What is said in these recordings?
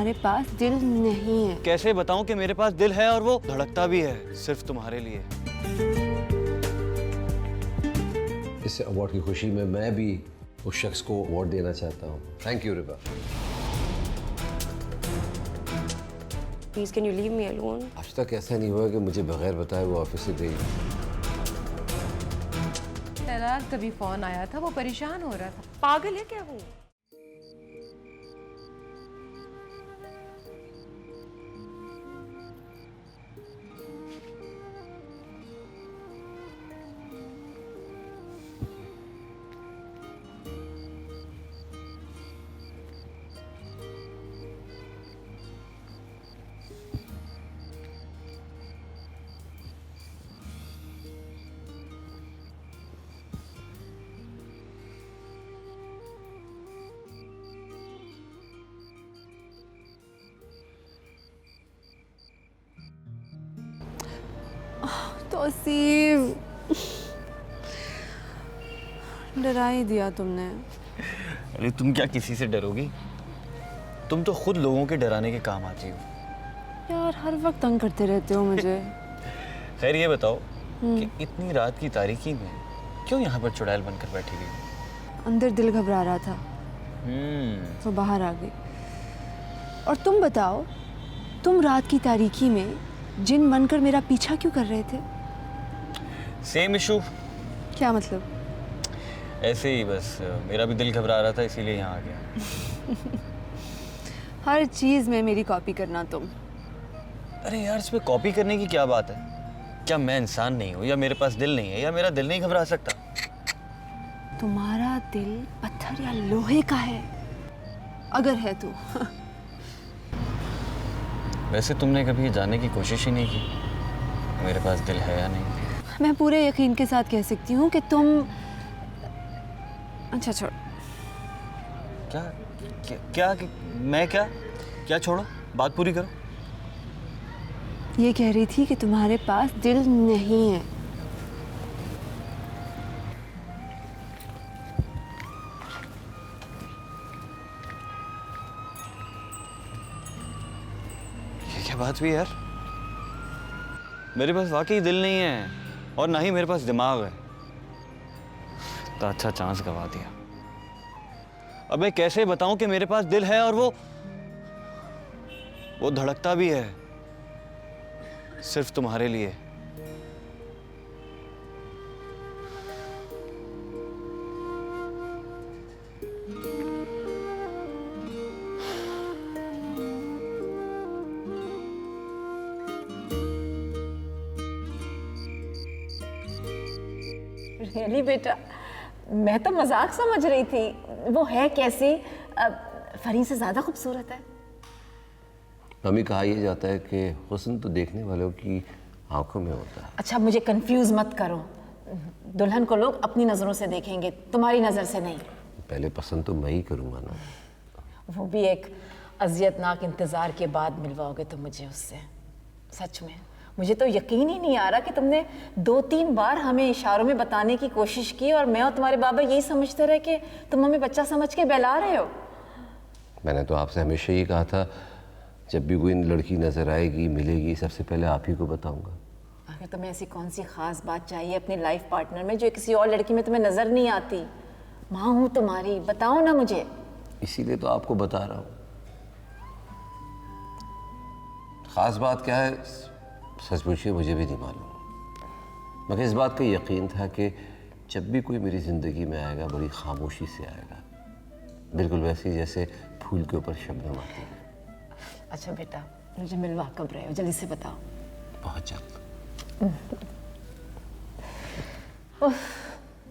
तुम्हारे पास दिल नहीं है। कैसे बताऊं कि मेरे पास दिल है और वो धड़कता भी है सिर्फ तुम्हारे लिए। इस अवार्ड की खुशी में मैं भी उस शख्स को अवार्ड देना चाहता हूँ। Thank you Riba. Please can you leave me alone. आज तक ऐसा नहीं हुआ कि मुझे बगैर बताए वो ऑफिस से गई। तलाक तभी फोन आया था, वो परेशान हो रहा था। पागल है क्या वो? तौसीफ, डरा ही दिया तुमने। अरे तुम क्या किसी से डरोगी? तुम तो खुद लोगों के डराने के काम आती हो। यार हर वक्त तंग करते रहते हो मुझे। खैर ये बताओ कि इतनी रात की तारीकी में क्यों यहाँ पर चुड़ैल बनकर बैठी हुई हो? अंदर दिल घबरा रहा था तो बाहर आ गई। और तुम बताओ, तुम रात की तारीकी में जिन बनकर मेरा पीछा क्यों कर रहे थे? Same issue. क्या मतलब? ऐसे ही बस मेरा भी दिल घबरा रहा था इसीलिए यहाँ आ गया। हर चीज में मेरी कॉपी करना तुम। अरे यार इसमें कॉपी करने की क्या बात है? क्या मैं इंसान नहीं हूँ या मेरे पास दिल नहीं है या मेरा दिल नहीं घबरा सकता? तुम्हारा दिल पत्थर या लोहे का है अगर है तो। वैसे तुमने कभी ये जानने की कोशिश ही नहीं की मेरे पास दिल है या नहीं? मैं पूरे यकीन के साथ कह सकती हूँ कि तुम। अच्छा छोड़। क्या क्या, क्या मैं क्या छोड़ो, बात पूरी करो। ये कह रही थी कि तुम्हारे पास दिल नहीं है। ये क्या बात हुई यार? मेरे पास वाकई दिल नहीं है और ना ही मेरे पास दिमाग है। इतना अच्छा चांस गवा दिया। अब मैं कैसे बताऊं कि मेरे पास दिल है और वो धड़कता भी है सिर्फ तुम्हारे लिए। रियली बेटा, मैं तो मजाक समझ रही थी। वो है कैसी? फरी से ज्यादा खूबसूरत है। मम्मी, कहा यह जाता है कि हुस्न तो देखने वालों की आंखों में होता है। अच्छा मुझे कंफ्यूज मत करो। दुल्हन को लोग अपनी नजरों से देखेंगे, तुम्हारी नजर से नहीं। पहले पसंद तो मैं ही करूँगा ना। वो भी एक अजियतनाक इंतजार के बाद मिलवाओगे तुम मुझे उससे। सच में मुझे तो यकीन ही नहीं आ रहा कि तुमने 2-3 बार हमें इशारों में बताने की कोशिश की और मैं और तुम्हारे बाबा यही समझते रहे कि तुम हमें बच्चा समझ के बहला रहे हो। मैंने तो आपसे हमेशा ही कहा था, जब भी कोई लड़की नजर आएगी, मिलेगी, सबसे पहले आप ही को बताऊंगा। आखिर तुम्हें ऐसी कौन सी खास बात चाहिए अपनी लाइफ पार्टनर में जो किसी और लड़की में तुम्हें नजर नहीं आती? माँ हूँ तुम्हारी, बताओ ना मुझे। इसीलिए तो आपको बता रहा हूँ। खास बात क्या है सच पूछिए मुझे भी नहीं मालूम, मगर इस बात का यकीन था कि जब भी कोई मेरी ज़िंदगी में आएगा बड़ी खामोशी से आएगा, बिल्कुल वैसे ही जैसे फूल के ऊपर शबनम आती है। अच्छा बेटा, मुझे मिलवा कब रहे हो? जल्दी से बताओ। बहुत जल्द।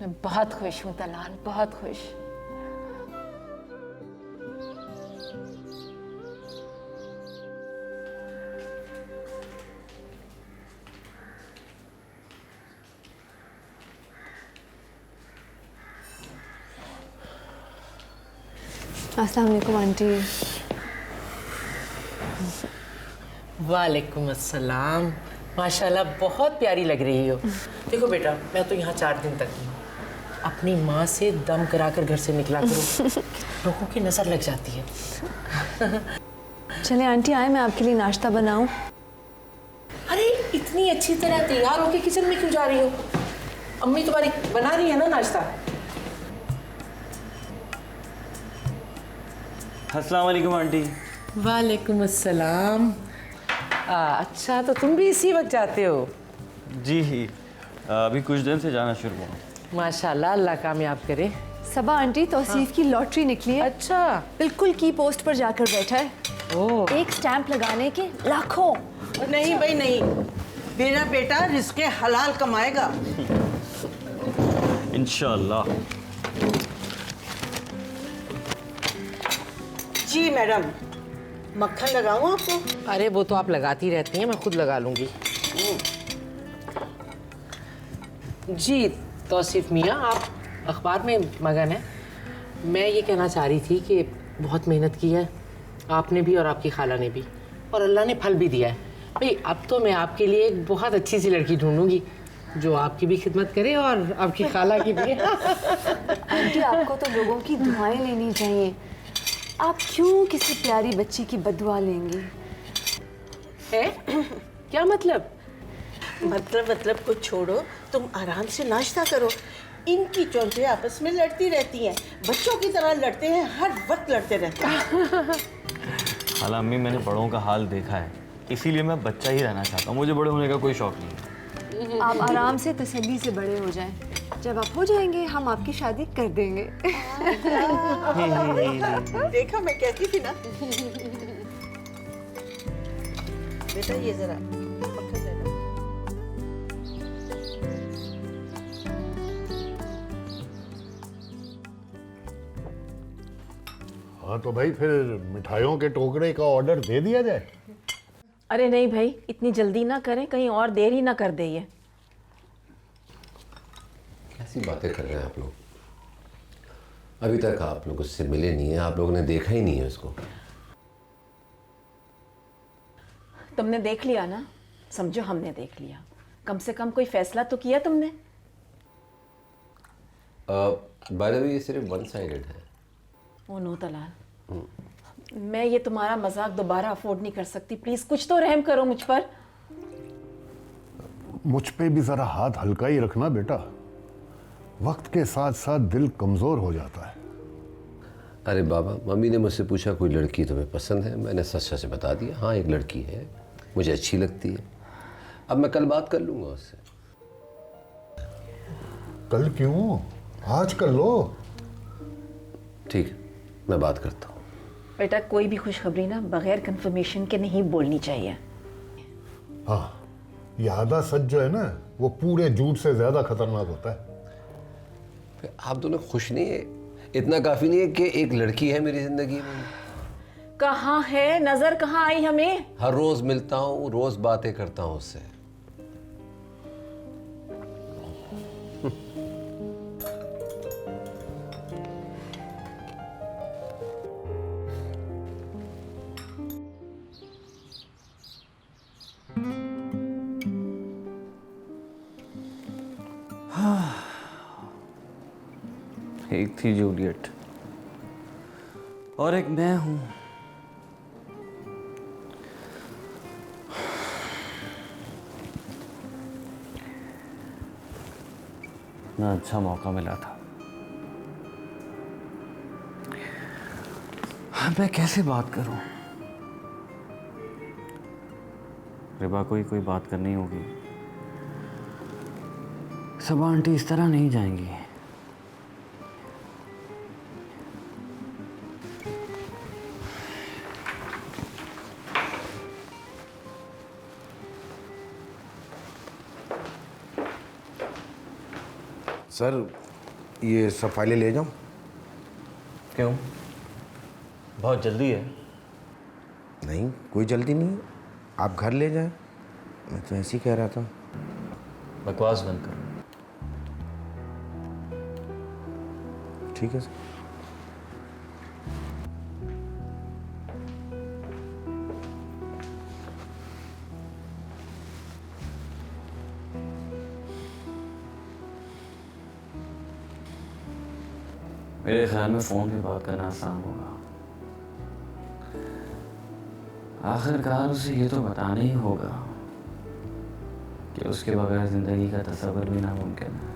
मैं बहुत खुश हूँ तलाल, बहुत खुश। अस्सलाम वालेकुम आंटी। वालेकुम अस्सलाम। माशाल्लाह बहुत प्यारी लग रही हो। देखो बेटा, मैं तो यहाँ 4 दिन तक हूँ। अपनी माँ से दम कराकर घर से निकला करो। लोगों की नज़र लग जाती है। चले आंटी आए, मैं आपके लिए नाश्ता बनाऊं। अरे इतनी अच्छी तरह तैयार होके किचन में क्यों जा रही हो? अम्मी तुम्हारी बना रही है ना नाश्ता। अस्सलाम वालेकुम आंटी। वालेकुम अस्सलाम। अच्छा तो तुम भी इसी वक्त जाते हो? जी अभी कुछ दिन से जाना शुरू हुआ। माशाल्लाह, अल्लाह कामयाब करे। सबा आंटी तौसीफ की लॉटरी निकली है। अच्छा। बिल्कुल की पोस्ट पर जाकर बैठा है। ओह। एक स्टैंप लगाने के लाखों। नहीं भाई नहीं, मेरा बेटा रिस्के हलाल कमाएगा। इंशाल्लाह। जी मैडम, मक्खन लगाऊं आपको? अरे वो तो आप लगाती रहती हैं, मैं खुद लगा लूंगी। जी तौसीफ मियाँ, आप अखबार में मगन हैं। मैं ये कहना चाह रही थी कि बहुत मेहनत की है आपने भी और आपकी खाला ने भी, और अल्लाह ने फल भी दिया है। भाई अब तो मैं आपके लिए एक बहुत अच्छी सी लड़की ढूंढूंगी जो आपकी भी खिदमत करे और आपकी खाला की भी। आंटी आपको तो लोगों की दुआएं लेनी चाहिए। आप क्यों किसी प्यारी बच्ची की बदुआ लेंगी? है? क्या मतलब? मतलब कुछ छोड़ो, तुम आराम से नाश्ता करो। इनकी चोंचे आपस में लड़ती रहती हैं, बच्चों की तरह लड़ते हैं, हर वक्त लड़ते रहते हैं। खाला अम्मी, मैंने बड़ों का हाल देखा है, इसीलिए मैं बच्चा ही रहना चाहता हूँ। मुझे बड़े होने का कोई शौक नहीं है। आप आराम से तसल्ली से बड़े हो जाएं। जब आप हो जाएंगे हम आपकी शादी कर देंगे। देखा मैं कहती थी ना। बेटा ये जरा मक्खन दे दो। हाँ तो भाई फिर मिठाइयों के टोकरे का ऑर्डर दे दिया जाए। अरे नहीं भाई, इतनी जल्दी ना करें, कहीं और देर ही ना कर दे ये। कैसी बातें कर रहे हैं आप लोग? अभी तक आप लोग उससे मिले नहीं हैं, आप लोगों ने देखा ही नहीं है उसको। तुमने देख लिया ना, समझो हमने देख लिया। कम से कम कोई फैसला तो किया तुमने। बाय द वे ये सिर्फ वन साइडेड है। ओ नो तलाल, मैं ये तुम्हारा मजाक दोबारा अफोर्ड नहीं कर सकती। प्लीज कुछ तो रहम करो मुझ पर। मुझ पे भी जरा हाथ हल्का ही रखना बेटा, वक्त के साथ साथ दिल कमजोर हो जाता है। अरे बाबा, मम्मी ने मुझसे पूछा कोई लड़की तुम्हें पसंद है, मैंने सच सच बता दिया हाँ एक लड़की है, मुझे अच्छी लगती है। अब मैं कल बात कर लूँगा उससे। कल क्यों, आज कर लो। ठीक है, मैं बात करता हूँ। बेटा कोई भी खुशखबरी ना बगैर कंफर्मेशन के नहीं बोलनी चाहिए। हाँ, ये आधा सच जो है ना वो पूरे झूठ से ज्यादा खतरनाक होता है। फिर आप दोनों खुश नहीं है? इतना काफी नहीं है कि एक लड़की है मेरी जिंदगी में? कहाँ है, नजर कहाँ आई हमें? हर रोज मिलता हूँ, रोज बातें करता हूँ उससे। एक थी जूलियट और एक मैं हूं। इतना अच्छा मौका मिला था, मैं कैसे बात करूं? रिबा को ही कोई बात करनी होगी। सबा आंटी इस तरह नहीं जाएंगी। सर ये सब फाइलें ले जाऊं? क्यों, बहुत जल्दी है? नहीं कोई जल्दी नहीं, आप घर ले जाएं। मैं तो ऐसे ही कह रहा था। बकवास बंद करो। ठीक है सर। मेरे ख्याल में फ़ोन पे बात करना आसान होगा। आखिरकार उसे ये तो बताना ही होगा कि उसके बगैर जिंदगी का तस्वर भी नामुमकिन है।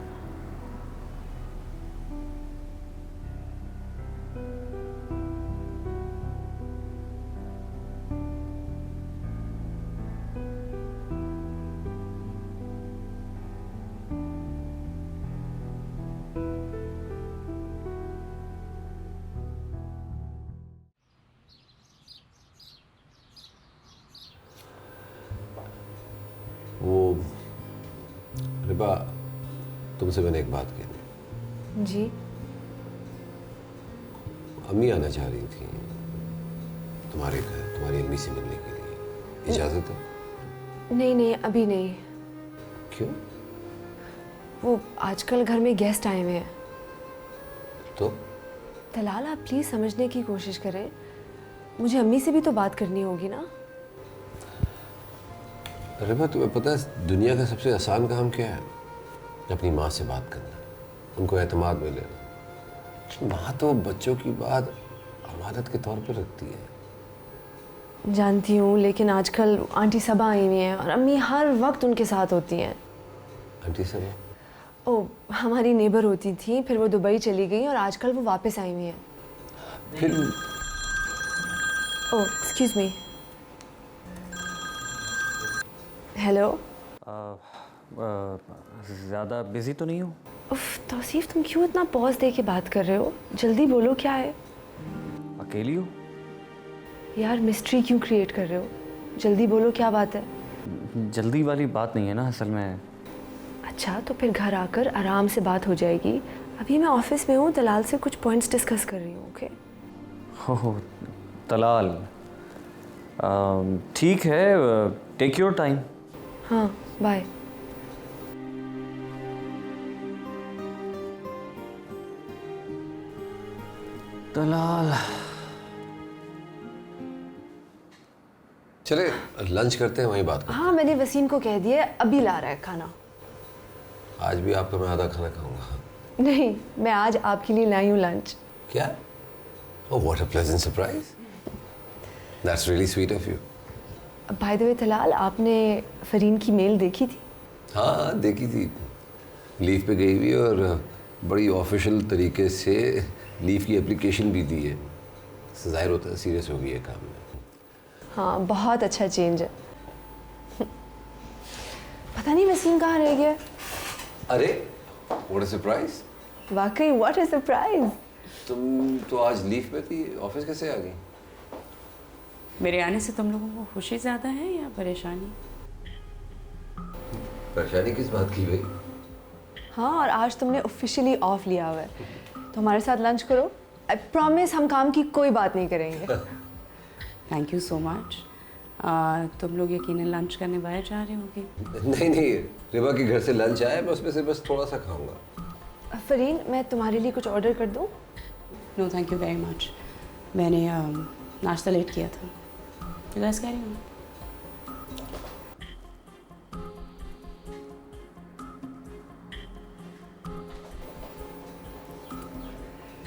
वो रिबा, तुमसे मैंने एक बात कहनी। जी। अम्मी आना चाह रही थी तुम्हारे घर, तुम्हारी अम्मी से मिलने के लिए। इजाजत है? नहीं नहीं, अभी नहीं। क्यों? वो आजकल घर में गेस्ट आए हुए हैं। तो तलाल, आप प्लीज़ समझने की कोशिश करें। मुझे अम्मी से भी तो बात करनी होगी ना। रिबा, तुम्हें पता है दुनिया का सबसे आसान काम क्या है? अपनी माँ से बात करना, उनको एतमाद में लेना। माँ तो बच्चों की बात अमानत के तौर पर रखती है। जानती हूँ, लेकिन आजकल आंटी सबा आई हुई हैं और अम्मी हर वक्त उनके साथ होती हैं। आंटी सबा? ओ, हमारी नेबर होती थी, फिर वो दुबई चली गई और आजकल वो वापस आई हुई हैं। फिर ओ, एक्सक्यूज मी। हेलो। ज़्यादा बिजी तो नहीं हो? उफ तौसीफ, तुम क्यों इतना पॉज दे के बात कर रहे हो? जल्दी बोलो, क्या है? अकेली हो? यार मिस्ट्री क्यों क्रिएट कर रहे हो? जल्दी बोलो, क्या बात है? जल्दी वाली बात नहीं है ना असल में। अच्छा, तो फिर घर आकर आराम से बात हो जाएगी। अभी मैं ऑफिस में हूँ, तलाल से कुछ पॉइंट्स डिस्कस कर रही हूँ। ओके? हो तलाल, ठीक है, टेक योर टाइम। हाँ, बाय। तलाल, चले लंच करते हैं, वहीं बात करते हाँ, मैंने वसीम को कह दिया, अभी ला रहा है खाना। हैं। आज भी आपका मैं आधा खाना खाऊंगा। नहीं, मैं आज आपके लिए लाई हूँ लंच। क्या? Oh, what a pleasant surprise. That's really sweet of you. By the way Talal, आपने फरीन की मेल देखी थी? हाँ, देखी थी। लीव पे गई हुई और बड़ी ऑफिशियल तरीके से लीव की एप्लीकेशन भी दी है। ज़ाहिर होता है सीरियस हो गई है काम में। हाँ, बहुत अच्छा चेंज है। पता नहीं वसीम कहाँ रह गया। अरे, what a surprise. वाकई व्हाट अ सरप्राइज। तुम तो आज लीव पे थी, ऑफिस कैसे आ गई? मेरे आने से तुम लोगों को खुशी ज़्यादा है या परेशानी? परेशानी किस बात की भाई? हाँ, और आज तुमने ऑफिशियली ऑफ लिया हुआ है, तो हमारे साथ लंच करो। आई प्रॉमिस हम काम की कोई बात नहीं करेंगे। Thank you so much. तुम लोग यकीनन लंच करने बाहर जा रहे होगे? नहीं नहीं, रिबा के घर से लंच आया, मैं उसमें से बस थोड़ा सा खाऊंगा। फरीन, मैं तुम्हारे लिए कुछ ऑर्डर कर दूँ? No thank you very much. मैंने नाश्ता लेट किया था। You guys carry on.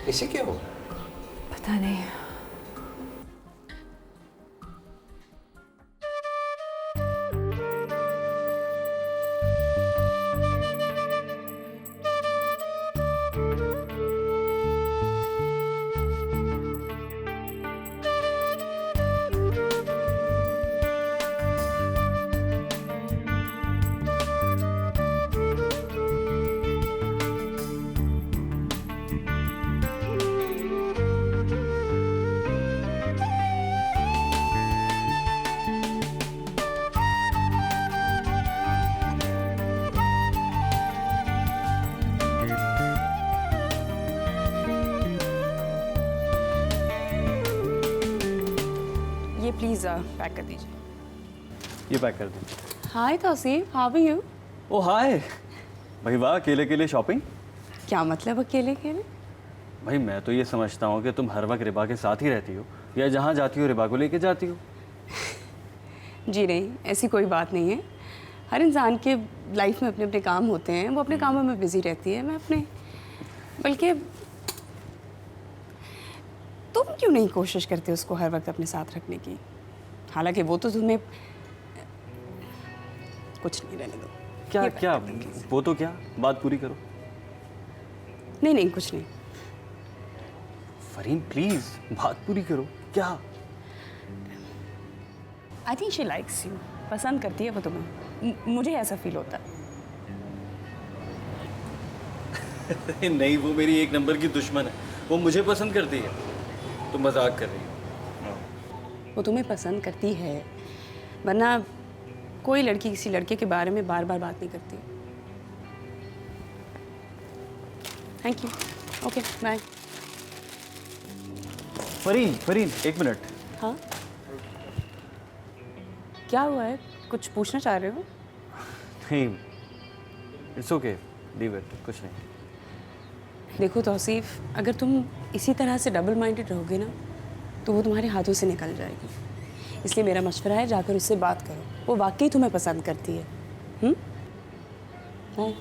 इसे क्या हो? पता नहीं। ये प्लीज़ पैक कर दीजिए। ये पैक कर दीजिए। हाय तौसीफ, हाउ आर यू? ओ हाय। भाई वाह, अकेले के लिए शॉपिंग? क्या मतलब अकेले अकेले? भाई मैं तो ये समझता हूँ कि तुम हर वक्त रिबा के साथ ही रहती हो, या जहाँ जाती हो रिबा को लेके जाती हो। जी नहीं, ऐसी कोई बात नहीं है। हर इंसान के लाइफ में अपने अपने काम होते हैं, वो अपने कामों में बिजी रहती है, मैं अपने। बल्कि तुम क्यों नहीं कोशिश करते उसको हर वक्त अपने साथ रखने की? हालांकि वो तो तुम्हें कुछ नहीं, रहने दो। क्या ये क्या बात करते हैं। वो तो क्या, बात पूरी करो। नहीं नहीं, कुछ नहीं। फरीन प्लीज बात पूरी करो। क्या? I think she likes you, पसंद करती है वो तुम्हें, मुझे ऐसा फील होता है। नहीं, वो मेरी एक नंबर की दुश्मन है, वो मुझे पसंद करती है। तुम मजाक कर रही हो। वो तुम्हें पसंद करती है, वरना कोई लड़की किसी लड़के के बारे में बार बार बात नहीं करती। Thank you, okay bye. Fareen Fareen एक मिनट। हाँ, क्या हुआ है, कुछ पूछना चाह रहे हो? नहीं, इट्स ओके, लीव इट, कुछ नहीं। देखो तौसीफ, अगर तुम इसी तरह से डबल माइंडेड रहोगे ना तो वो तुम्हारे हाथों से निकल जाएगी। इसलिए मेरा मशवरा है, जाकर उससे बात करो, वो वाकई तुम्हें पसंद करती है। बाय।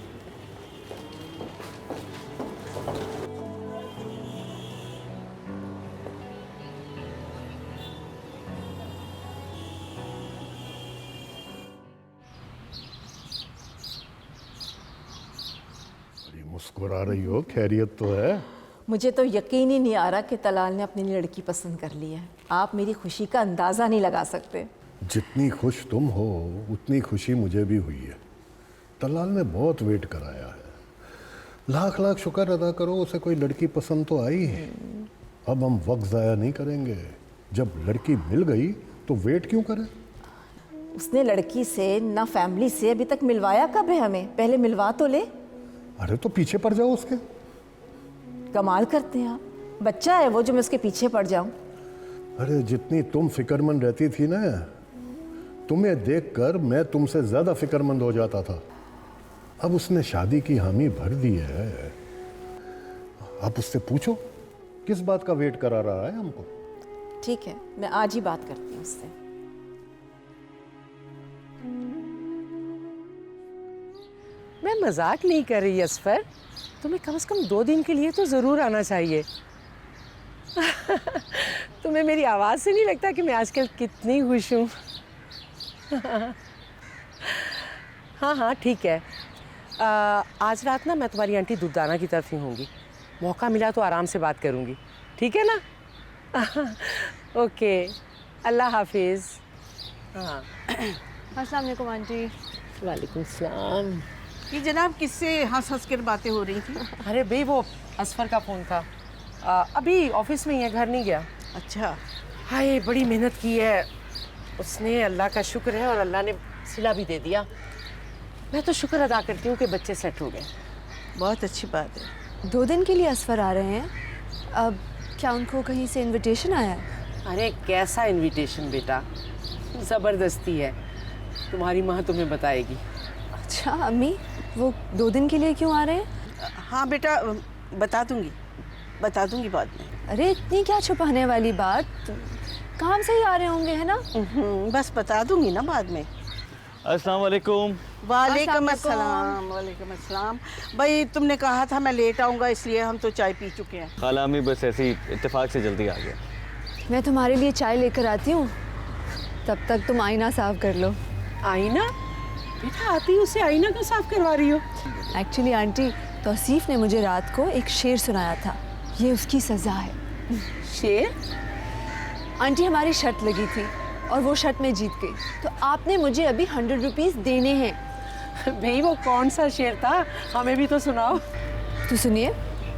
बड़ी मुस्कुरा रही हो, खैरियत तो है? मुझे तो यकीन ही नहीं आ रहा कि तलाल ने अपनी लड़की पसंद कर ली है। आप मेरी खुशी का अंदाज़ा नहीं लगा सकते। जितनी खुश तुम हो उतनी खुशी मुझे भी हुई है। तलाल ने बहुत वेट कराया है, लाख लाख शुक्र अदा करो उसे कोई लड़की पसंद तो आई है। अब हम वक्त ज़ाया नहीं करेंगे, जब लड़की मिल गई तो वेट क्यों करें? उसने लड़की से ना फैमिली से अभी तक मिलवाया कब है हमें? पहले मिलवा तो ले। अरे तो पीछे पड़ जाओ उसके। कमाल करते हैं आप, बच्चा है वो जो मैं उसके पीछे पड़ जाऊं? अरे जितनी तुम फिक्रमंद रहती थी ना, तुम्हें देखकर मैं तुमसे ज़्यादा फिक्रमंद हो जाता था। अब उसने शादी की हामी भर दी है। अब उससे पूछो किस बात का वेट करा रहा है हमको। ठीक है, मैं आज ही बात करती हूँ उससे। मैं मजाक नहीं कर रही असफर, तुम्हें कम से कम 2 दिन के लिए तो ज़रूर आना चाहिए। तुम्हें मेरी आवाज़ से नहीं लगता कि मैं आजकल कितनी खुश हूँ? हाँ हाँ ठीक है। आज रात ना मैं तुम्हारी आंटी दुर्दाना की तरफ ही होंगी, मौका मिला तो आराम से बात करूँगी, ठीक है ना? ओके, अल्लाह हाफिज़। हाँ, अस्सलाम वालेकुम आंटी। वालेकुम सलाम। ये जनाब किससे हंस हंस कर बातें हो रही थी? अरे भाई वो असफर का फ़ोन था, अभी ऑफिस में ही है, घर नहीं गया। अच्छा। हाय, बड़ी मेहनत की है उसने, अल्लाह का शुक्र है, और अल्लाह ने सिला भी दे दिया। मैं तो शुक्र अदा करती हूँ कि बच्चे सेट हो गए। बहुत अच्छी बात है। 2 दिन के लिए असफर आ रहे हैं, अब क्या उनको कहीं से इनविटेशन आया है? अरे कैसा इनविटेशन बेटा, ज़बरदस्ती है, तुम्हारी माँ तुम्हें बताएगी। अच्छा अम्मी, वो 2 दिन के लिए क्यों आ रहे हैं? हाँ बेटा, बता दूंगी बाद में। अरे इतनी क्या छुपाने वाली बात, काम से ही आ रहे होंगे, है ना? बस बता दूंगी ना बाद में। अस्सलाम वालेकुम। वालेकुम अस्सलाम। वालेकुम अस्सलाम। भाई तुमने कहा था मैं लेट आऊँगा, इसलिए हम तो चाय पी चुके हैं। खाला अम्मी बस ऐसे ही इत्तेफाक से जल्दी आ गया। मैं तुम्हारे लिए चाय लेकर आती हूँ, तब तक तुम आईना साफ कर लो। आईना? बेटा आती उसे आईना क्यों साफ करवा रही हो? एक्चुअली आंटी, तौसीफ ने मुझे रात को एक शेर सुनाया था, ये उसकी सज़ा है। शेर? आंटी हमारी शर्त लगी थी और वो शर्त में जीत गई, तो आपने मुझे अभी 100 रुपीज़ देने हैं। भाई वो कौन सा शेर था, हमें भी तो सुनाओ। तो सुनिए,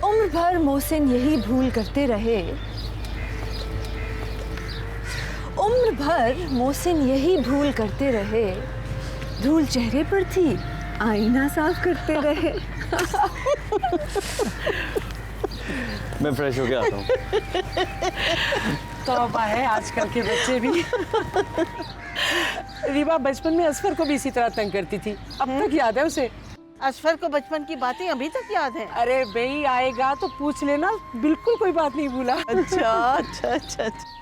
उम्र भर मोहसिन यही भूल करते रहे, उम्र भर मोहसिन यही भूल करते रहे, धूल चेहरे पर थी आईना साफ करते रहे। मैं फ्रेश होके आता हूँ। तौबा है आजकल के बच्चे भी। रीबा बचपन में असफर को भी इसी तरह तंग करती थी, अब तक याद है उसे। असफर को बचपन की बातें अभी तक याद हैं? अरे भाई आएगा तो पूछ लेना, बिल्कुल कोई बात नहीं भूला। अच्छा अच्छा अच्छा अच्छा।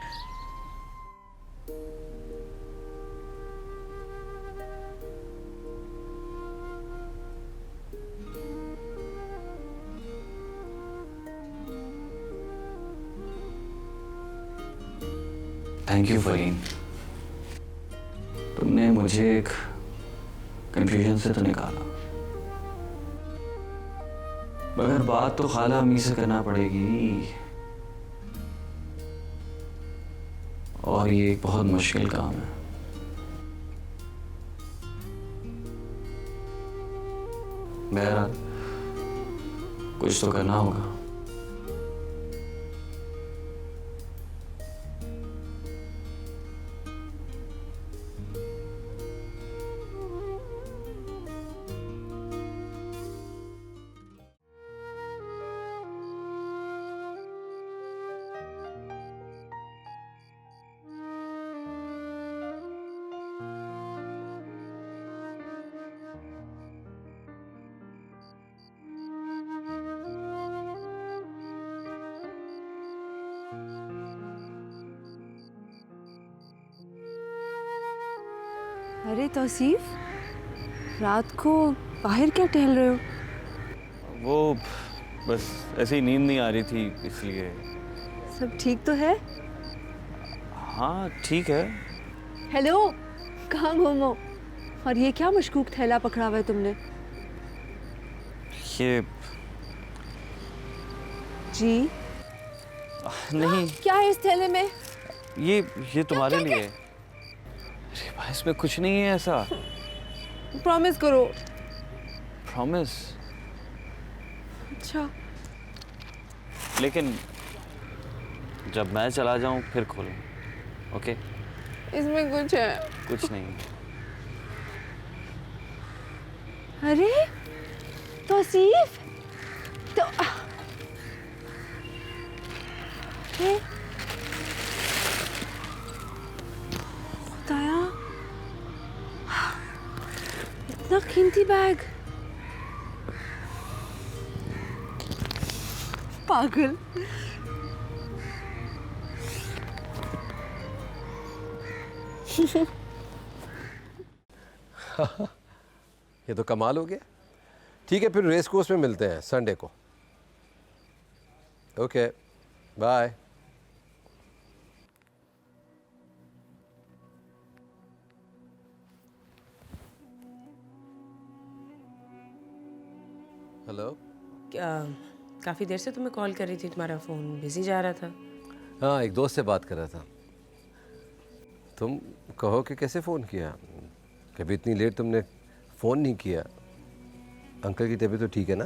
थैंक यू फरीन, तुमने मुझे एक कंफ्यूजन से तो निकाला, मगर बात तो खाला अम्मी से करना पड़ेगी, और ये एक बहुत मुश्किल काम है। बहरहाल कुछ तो करना होगा। अरे तौसीफ, रात को बाहर क्या टहल रहे हो? वो बस ऐसे ही नींद नहीं आ रही थी इसलिए। सब ठीक तो है? हाँ ठीक है। हेलो, कहाँ घूमो? और ये क्या मशकूक थैला पकड़ा हुआ है तुमने? ये जी नहीं, क्या है इस थैले में? ये तुम्हारे लिए है। अरे भाई इसमें कुछ नहीं है ऐसा। प्रॉमिस करो। प्रॉमिस? अच्छा लेकिन जब मैं चला जाऊं फिर खोलूं, ओके? इसमें कुछ है? कुछ नहीं। अरे तौसीफ, तो अरे खुदाया, इतना कीमती बैग। पागल। ये तो कमाल हो गया। ठीक है, फिर रेस कोर्स में मिलते हैं संडे को। Okay bye. हेलो। काफ़ी देर से तुम्हें कॉल कर रही थी, तुम्हारा फ़ोन बिजी जा रहा था। हाँ, एक दोस्त से बात कर रहा था। तुम कहो कि कैसे फ़ोन किया? कभी इतनी लेट तुमने फ़ोन नहीं किया। अंकल की तबीयत तो ठीक है ना?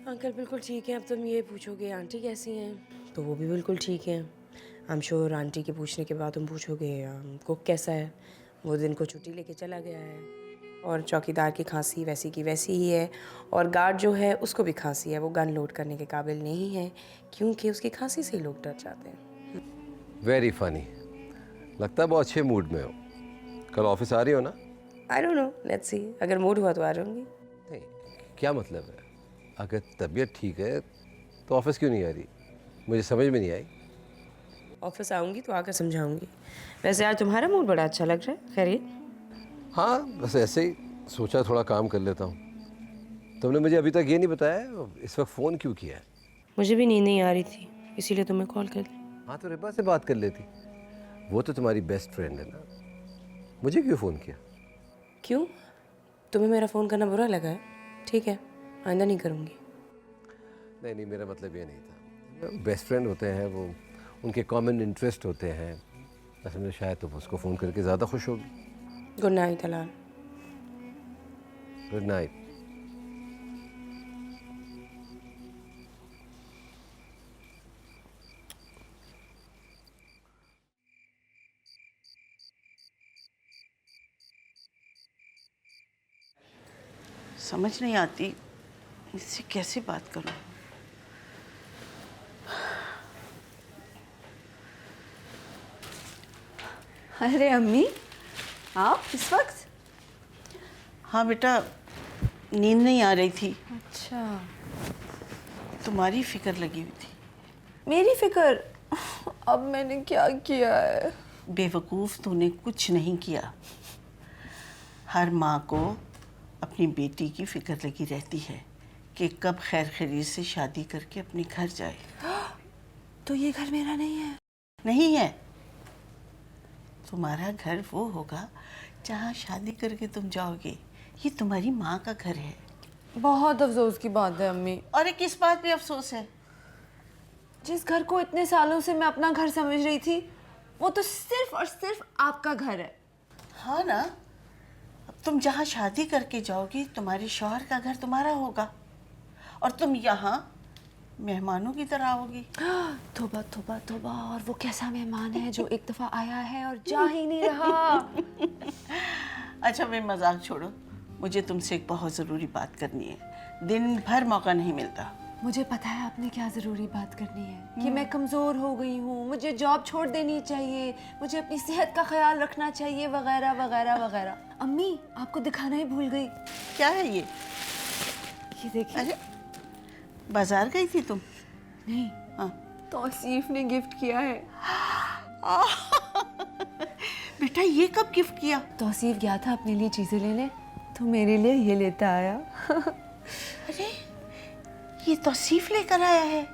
अंकल बिल्कुल ठीक है। अब तुम ये पूछोगे आंटी कैसी हैं, तो वो भी बिल्कुल ठीक है। आई एम श्योर आंटी के पूछने के बाद तुम पूछोगे कुक कैसा है, वो दिन को छुट्टी लेके चला गया है, और चौकीदार की खांसी वैसी की वैसी ही है, और गार्ड जो है उसको भी खांसी है। वो गन लोड करने के काबिल नहीं है क्योंकि उसकी खांसी से ही लोग डर जाते हैं। Very funny. लगता है बहुत अच्छे मूड में हो। कल ऑफिस आ रही हो ना? I don't know, let's see. अगर मूड हुआ तो आ जाऊंगी। नहीं, क्या मतलब है? अगर तबीयत ठीक है तो ऑफिस क्यों नहीं आ रही? मुझे समझ में नहीं आई। ऑफिस आऊंगी तो आकर समझाऊंगी। वैसे आज तुम्हारा मूड बड़ा अच्छा लग रहा है। खैरियत? हाँ, बस ऐसे ही सोचा थोड़ा काम कर लेता हूँ। तुमने मुझे अभी तक ये नहीं बताया इस वक्त फ़ोन क्यों किया है? मुझे भी नींद नहीं आ रही थी, इसीलिए तुम्हें कॉल कर ली। हाँ, तो रिबा से बात कर लेती। वो तो तुम्हारी बेस्ट फ्रेंड है ना। मुझे क्यों फ़ोन किया? क्यों? तुम्हें मेरा फ़ोन करना बुरा लगा है? ठीक है, आइंदा नहीं करूँगी। नहीं नहीं, मेरा मतलब ये नहीं था। बेस्ट फ्रेंड होते हैं वो, उनके कॉमन इंटरेस्ट होते हैं। असल में शायद तुम उसको फ़ोन करके ज़्यादा खुश होगी। गुड नाइट अलान। Good night. समझ नहीं आती इससे कैसे बात करूं। अरे अम्मी, आप इस वक्त? हाँ बेटा, नींद नहीं आ रही थी। अच्छा, तुम्हारी फिक्र लगी हुई थी। मेरी फिक्र? अब मैंने क्या किया है? बेवकूफ़ तूने कुछ नहीं किया। हर माँ को अपनी बेटी की फिक्र लगी रहती है कि कब खैर खैरियत से शादी करके अपने घर जाए। तो ये घर मेरा नहीं है? नहीं है तुम्हारा घर वो होगा जहाँ शादी करके तुम जाओगे। ये तुम्हारी माँ का घर है। बहुत अफसोस की बात है अम्मी। और ये किस बात पे अफसोस है? जिस घर को इतने सालों से मैं अपना घर समझ रही थी, वो तो सिर्फ और सिर्फ आपका घर है। हाँ ना, अब तुम जहाँ शादी करके जाओगी तुम्हारे शौहर का घर तुम्हारा होगा और तुम यहाँ मेहमानों की तरह आओगी। तौबा तौबा तौबा, और वो कैसा मेहमान है जो एक दफा आया है और जा ही नहीं रहा। अच्छा मैं मजाक छोड़ो, मुझे तुमसे एक बहुत ज़रूरी बात करनी है। दिन भर मौका नहीं मिलता। मुझे पता है आपने क्या ज़रूरी बात करनी है, कि मैं कमज़ोर हो गई हूँ, मुझे जॉब छोड़ देनी चाहिए, मुझे अपनी सेहत का ख्याल रखना चाहिए, वगैरह वगैरह वगैरह। अम्मी आपको दिखाना ही भूल गई। क्या है ये? ये देखिए। अरे बाजार गई थी तुम? नहीं, हाँ। तौसीफ ने गिफ्ट किया है। बेटा ये कब गिफ्ट किया? तौसीफ गया था अपने लिए चीज़ें लेने, तो मेरे लिए ये लेता आया। अरे ये तौसीफ लेकर आया है?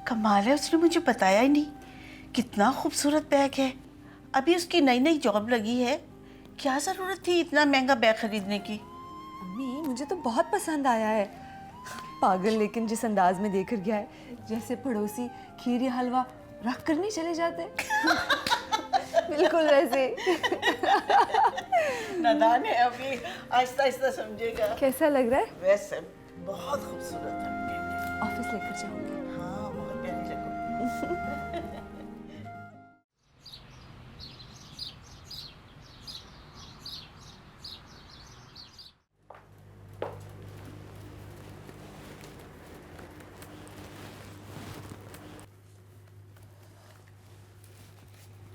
कमाल है, उसने मुझे बताया ही नहीं। कितना खूबसूरत बैग है। अभी उसकी नई नई जॉब लगी है, क्या ज़रूरत थी इतना महंगा बैग खरीदने की? अम्मी मुझे तो बहुत पसंद आया है। पागल लेकिन जिस अंदाज में देकर गया है, जैसे पड़ोसी खीर या हलवा रख कर नहीं चले जाते। बिल्कुल वैसे। नादान है, अभी आहिस्ता आहिस्ता समझेगा। कैसा लग रहा है? वैसे बहुत खूबसूरत है। ऑफिस लेकर जाऊंगी। हाँ बहुत प्यारी लगो।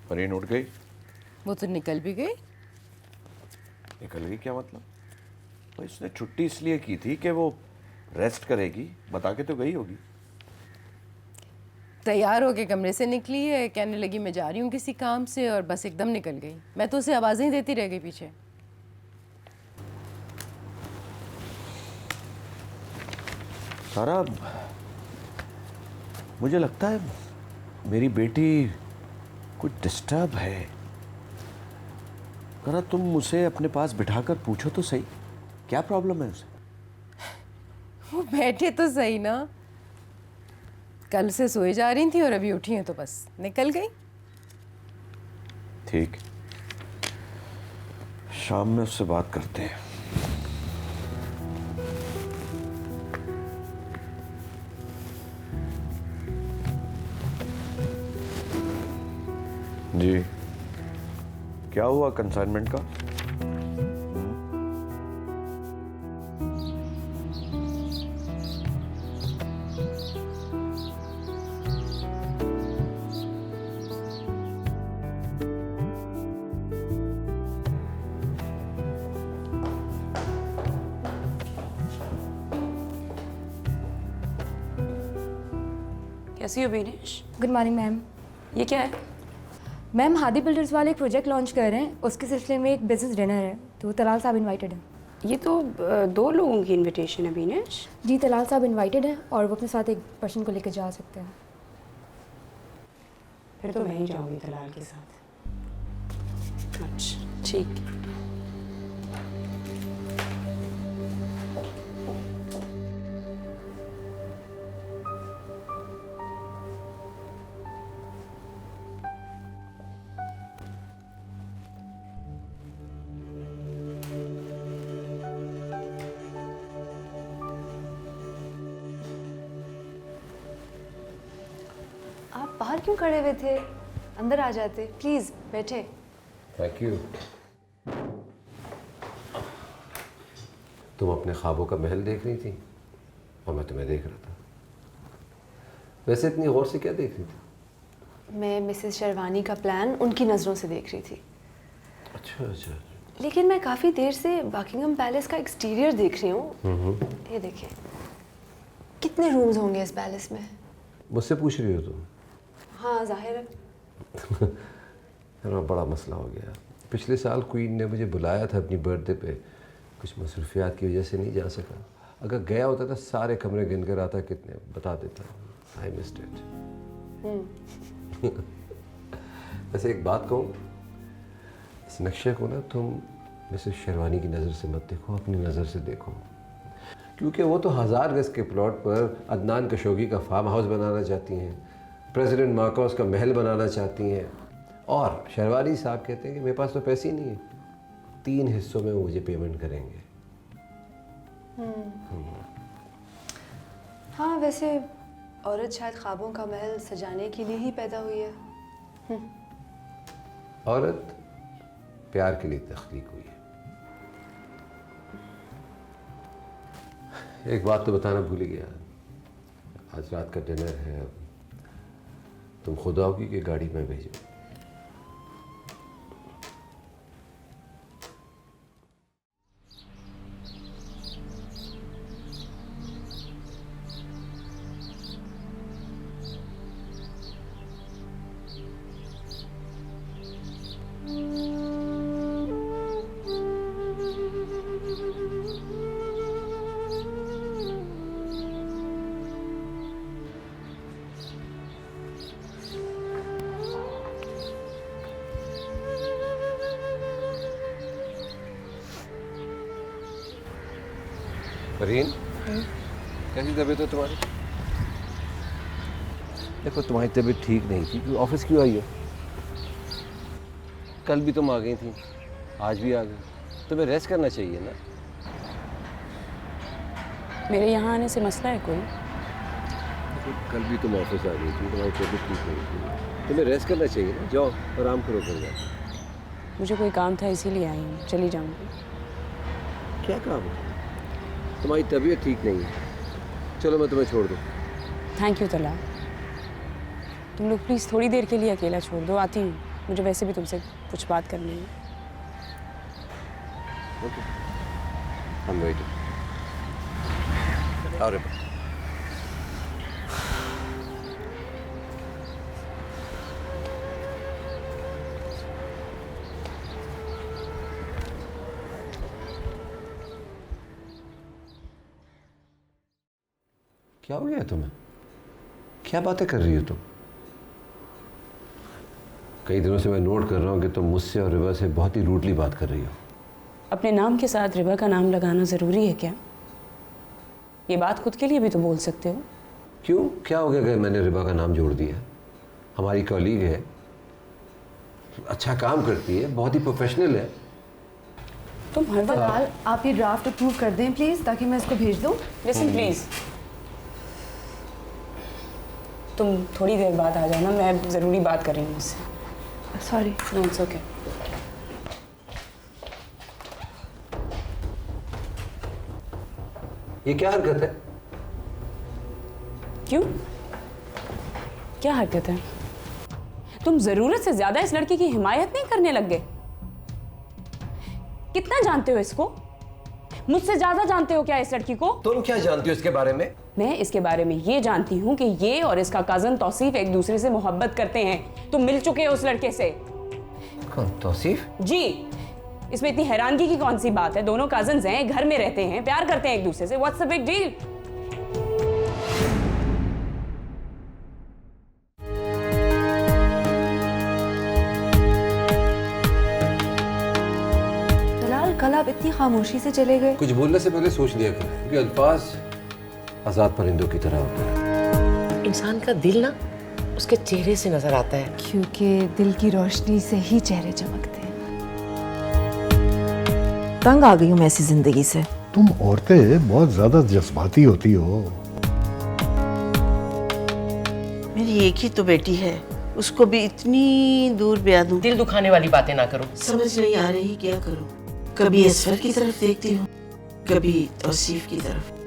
परीन उठ गई? वो तो निकल भी गई। निकल गई क्या मतलब? तो इसने छुट्टी इसलिए की थी कि वो रेस्ट करेगी, बता के तो गई होगी। तैयार होके कमरे से निकली है, कहने लगी मैं जा रही हूँ किसी काम से, और बस एकदम निकल गई। मैं तो उसे आवाज़ें ही देती रह गई पीछे। सारा, मुझे लगता है मेरी बेटी कुछ डिस्टर्ब है। करा तुम उसे अपने पास बिठाकर पूछो तो सही, क्या प्रॉब्लम है उसे? वो बैठे तो सही ना। कल से सोए जा रही थी और अभी उठी हैं तो बस निकल गई। ठीक, शाम में उससे बात करते हैं। जी, क्या हुआ कंसाइनमेंट का? कैसी हो बीनेश? Good morning ma'am. ये क्या है? मैम हादी बिल्डर्स वाले एक प्रोजेक्ट लॉन्च कर रहे हैं, उसके सिलसिले में एक बिजनेस डिनर है, तो तलाल साहब इनवाइटेड हैं। ये तो 2 लोगों की इनविटेशन है बीनेश। जी तलाल साहब इनवाइटेड हैं और वो अपने साथ एक पर्सन को लेकर जा सकते हैं। फिर तो मैं ही जाऊंगी तलाल के साथ। अच्छा ठीक। आप बाहर क्यों खड़े हुए थे? अंदर आ जाते, प्लीज बैठे। Thank you. तुम अपने ख्वाबों का महल देख रही थी और मैं तुम्हें देख रहा था। वैसे इतनी गौर से क्या देख रही थी? मैं मिसेस शर्वानी का प्लान उनकी नज़रों से देख रही थी। अच्छा अच्छा। लेकिन मैं काफ़ी देर से बकिंगम पैलेस का एक्सटीरियर देख रही हूँ। ये देखिए, कितने रूम्स होंगे इस पैलेस में? मुझसे पूछ रही हो तुम? हाँ जाहिर है। यार बड़ा मसला हो गया। पिछले साल क्वीन ने मुझे बुलाया था अपनी बर्थडे पे, कुछ मसरूफियात की वजह से नहीं जा सका। अगर गया होता तो सारे कमरे गिन कर आता कितने बता देता। I missed it. वैसे एक बात कहूँ, इस नक्शे को ना तुम मिसेस शेरवानी की नज़र से मत देखो, अपनी नज़र से देखो, क्योंकि वो तो 1000 गज के प्लॉट पर अदनान कशोगी का फार्म हाउस बनाना चाहती हैं, प्रेसिडेंट मार्कोस का महल बनाना चाहती हैं, और शेरवानी साहब कहते हैं कि मेरे पास तो पैसे ही नहीं है, 3 हिस्सों में वो मुझे पेमेंट करेंगे। हाँ, वैसे औरत शायद ख्वाबों का महल सजाने के लिए ही पैदा हुई है। औरत प्यार के लिए तख्लीक हुई है। एक बात तो बताना भूल ही गया, आज रात का डिनर है, तुम खुद आओगी कि गाड़ी में भेजो? फरीन, कैसी तबीयत है तुम्हारी? देखो तुम्हारी तबीयत ठीक नहीं थी, क्यों ऑफिस क्यों आई हो? कल भी तुम आ गई थी, आज भी आ गई, तुम्हें रेस्ट करना चाहिए ना। मेरे यहाँ आने से मसला है कोई? देखो कल भी तुम ऑफिस आ गई थी, तुम्हारी तबीयत ठीक नहीं थी, तुम्हें रेस्ट करना चाहिए ना, जाओ आराम करो कर जाओ। मुझे कोई काम था इसीलिए आई हूँ, चली जाऊँगी। क्या काम है? तुम्हारी तबीयत ठीक नहीं है, चलो मैं तुम्हें छोड़ दूँ। थैंक यू तला, तुम लोग प्लीज़ थोड़ी देर के लिए अकेला छोड़ दो, आती हूँ, मुझे वैसे भी तुमसे कुछ बात करनी है। Okay, I'm waiting. और क्या हो गया तुम्हें? क्या बातें कर रही हो तुम? कई दिनों से मैं नोट कर रहा हूँ कि तुम मुझसे और रिबा से बहुत ही रूडली बात कर रही हो। अपने नाम के साथ रिबा का नाम लगाना ज़रूरी है क्या? ये बात खुद के लिए भी तो बोल सकते हो। क्यों, क्या हो गया अगर मैंने रिबा का नाम जोड़ दिया? हमारी कॉलीग है, अच्छा काम करती है, बहुत ही प्रोफेशनल है। तुम हर तलाल, आप ये ड्राफ्ट अप्रूव कर दें प्लीज़, ताकि मैं इसको भेज दूँ। लिसन प्लीज़, तुम थोड़ी देर बाद आ जाना, मैं ज़रूरी बात कर रही हूँ उससे। सॉरी। No it's okay. ये क्या हरकत है? क्यों, क्या हरकत है? तुम ज़रूरत से ज़्यादा इस लड़की की हिमायत नहीं करने लग गए? कितना जानते हो इसको? मुझसे ज़्यादा जानते हो क्या इस लड़की को? तुम क्या जानती हो इसके बारे में? मैं इसके बारे में ये जानती हूँ कि ये और इसका कज़न तौसीफ एक दूसरे से मोहब्बत करते हैं। तुम मिल चुके हो उस लड़के से। कौन, तौसीफ? जी, इसमें इतनी हैरानगी की कौन सी बात है? दोनों कज़न्स हैं, घर में रहते हैं, प्यार करते हैं एक दूसरे से। What's the big deal? Talal, कल आप इतनी खामोशी से चले गए। कुछ बोलने से पहले सोच लिया करो, क्योंकि अल्फाज आजाद परिंदों की तरह होता है। इंसान का दिल ना उसके चेहरे से नजर आता है, क्योंकि दिल की रोशनी से ही चेहरे चमकते हैं। तंग आ गई हूँ मैं ऐसी जिंदगी से। तुम औरतें बहुत ज्यादा जज्बाती होती हो। मेरी एक ही तो बेटी है, उसको भी इतनी दूर ब्याह दूं। दिल दुखाने वाली बातें ना करो। समझ नहीं आ रही क्या करूं। कभी असफर की तरफ देखती हूँ, कभी तौसीफ की तरफ।